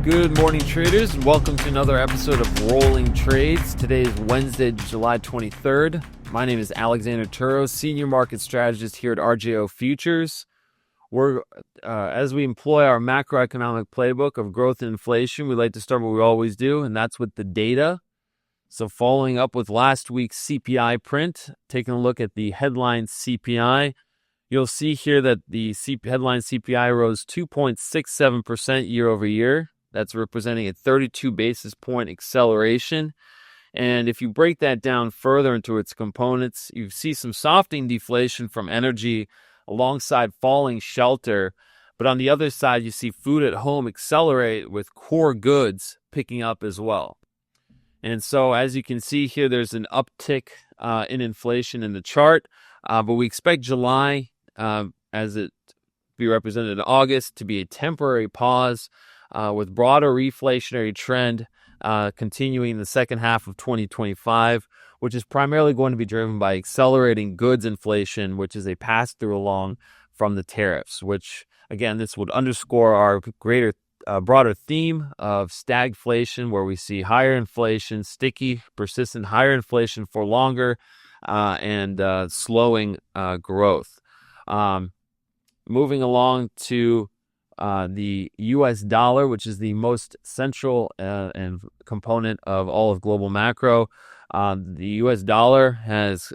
Good morning, traders, and welcome to another episode of Rolling Trades. Today is Wednesday, July 23rd. My name is Alexander Turro, Senior Market Strategist here at RJO Futures. As we employ our macroeconomic playbook of growth and inflation, we like to start what we always do, and that's with the data. So following up with last week's CPI print, taking a look at the headline CPI, you'll see here that the headline CPI rose 2.67% year over year. That's representing a 32 basis point acceleration. And if you break that down further into its components, you see some softening deflation from energy alongside falling shelter. But on the other side, you see food at home accelerate with core goods picking up as well. And so as you can see here, there's an uptick in inflation in the chart. But we expect July, as it be represented in August, to be a temporary pause with broader reflationary trend continuing the second half of 2025, which is primarily going to be driven by accelerating goods inflation, which is a pass-through along from the tariffs, which, again, this would underscore our broader theme of stagflation, where we see higher inflation, sticky, persistent higher inflation for longer, and slowing growth. Moving along to the U.S. dollar, which is the most central and component of all of global macro. The U.S. dollar has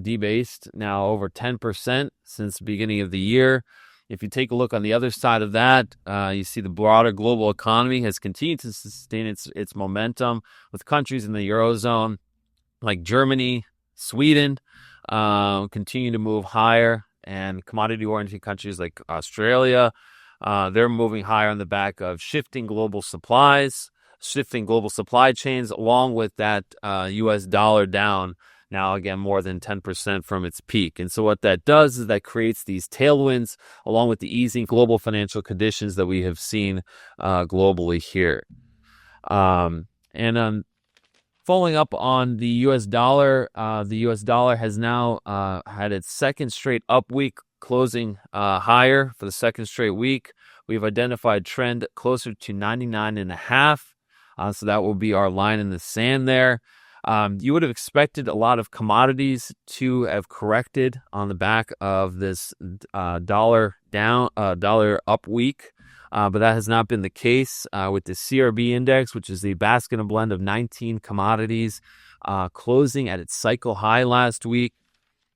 debased now over 10% since the beginning of the year. If you take a look on the other side of that, you see the broader global economy has continued to sustain its momentum, with countries in the Eurozone like Germany, Sweden, continue to move higher, and commodity-oriented countries like Australia, they're moving higher on the back of shifting global supply chains, along with that U.S. dollar down now, again, more than 10% from its peak. And so what that does is that creates these tailwinds along with the easing global financial conditions that we have seen globally here. Following up on the U.S. dollar, has now had its second straight up week, closing higher for the second straight week. We've identified trend closer to 99.5. So that will be our line in the sand there. You would have expected a lot of commodities to have corrected on the back of this dollar up week. But that has not been the case with the CRB index, which is the basket and blend of 19 commodities, closing at its cycle high last week.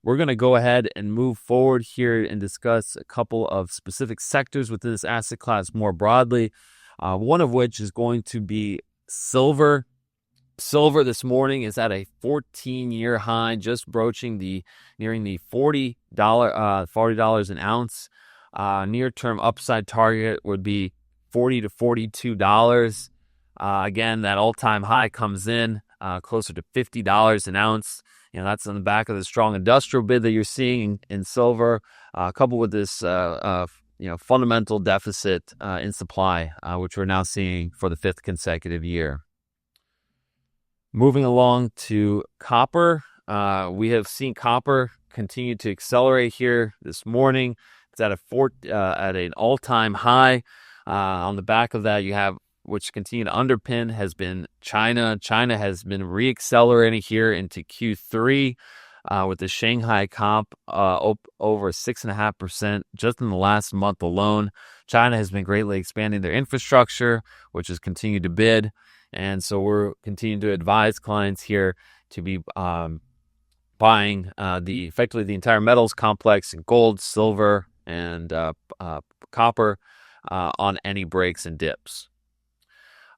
We're going to go ahead and move forward here and discuss a couple of specific sectors within this asset class more broadly, one of which is going to be silver. Silver this morning is at a 14-year high, just nearing the $40 an ounce. Near-term upside target would be $40 to $42. Again, that all-time high comes in closer to $50 an ounce. That's on the back of the strong industrial bid that you're seeing in silver, coupled with this fundamental deficit in supply, which we're now seeing for the fifth consecutive year. Moving along to copper, we have seen copper continue to accelerate here this morning. It's at an all-time high. On the back of that, you have, which continue to underpin, has been China. China has been re-accelerating here into Q3 with the Shanghai comp over 6.5% just in the last month alone. China has been greatly expanding their infrastructure, which has continued to bid. And so we're continuing to advise clients here to be buying effectively the entire metals complex in gold, silver, and copper on any breaks and dips.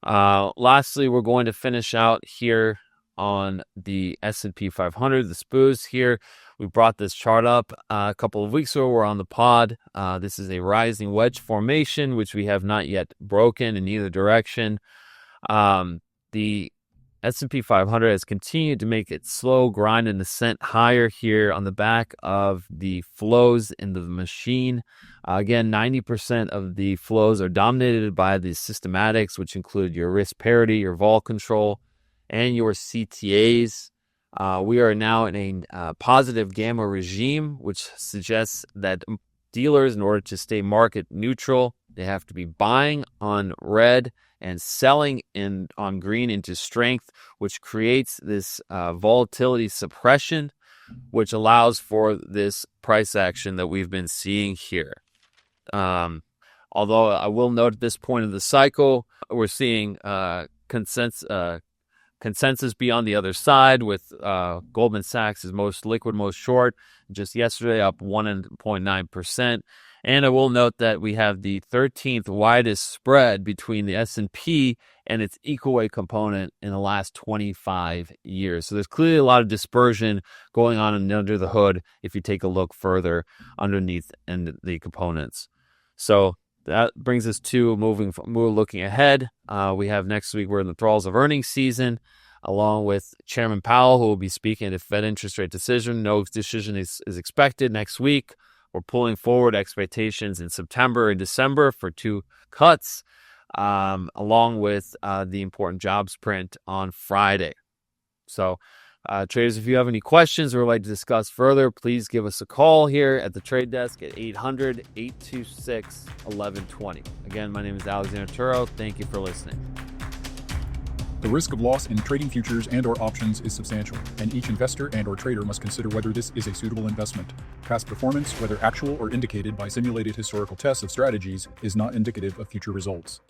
Lastly, we're going to finish out here on the S&P 500, the SPOOs here. We brought this chart up a couple of weeks ago. We're on the pod. This is a rising wedge formation, which we have not yet broken in either direction. The S&P 500 has continued to make its slow grind and ascent higher here on the back of the flows into the machine. Again, 90% of the flows are dominated by the systematics, which include your risk parity, your vol control, and your CTAs. We are now in a positive gamma regime, which suggests that dealers, in order to stay market neutral, They have to be buying on red and selling on green into strength, which creates this volatility suppression, which allows for this price action that we've been seeing here. Although I will note at this point of the cycle, we're seeing consensus be on the other side, with Goldman Sachs is most liquid, most short, just yesterday up 1.9%. And I will note that we have the 13th widest spread between the S&P and its equal weight component in the last 25 years. So there's clearly a lot of dispersion going on under the hood if you take a look further underneath and the components. So that brings us to looking ahead. We have next week, we're in the thralls of earnings season, along with Chairman Powell, who will be speaking at a Fed interest rate decision. No decision is expected next week. We're pulling forward expectations in September and December for 2 cuts, along with the important jobs print on Friday. So, traders, if you have any questions or would like to discuss further, please give us a call here at the trade desk at 800-826-1120. Again, my name is Alexander Turro. Thank you for listening. The risk of loss in trading futures and/or options is substantial, and each investor and/or trader must consider whether this is a suitable investment. Past performance, whether actual or indicated by simulated historical tests of strategies, is not indicative of future results.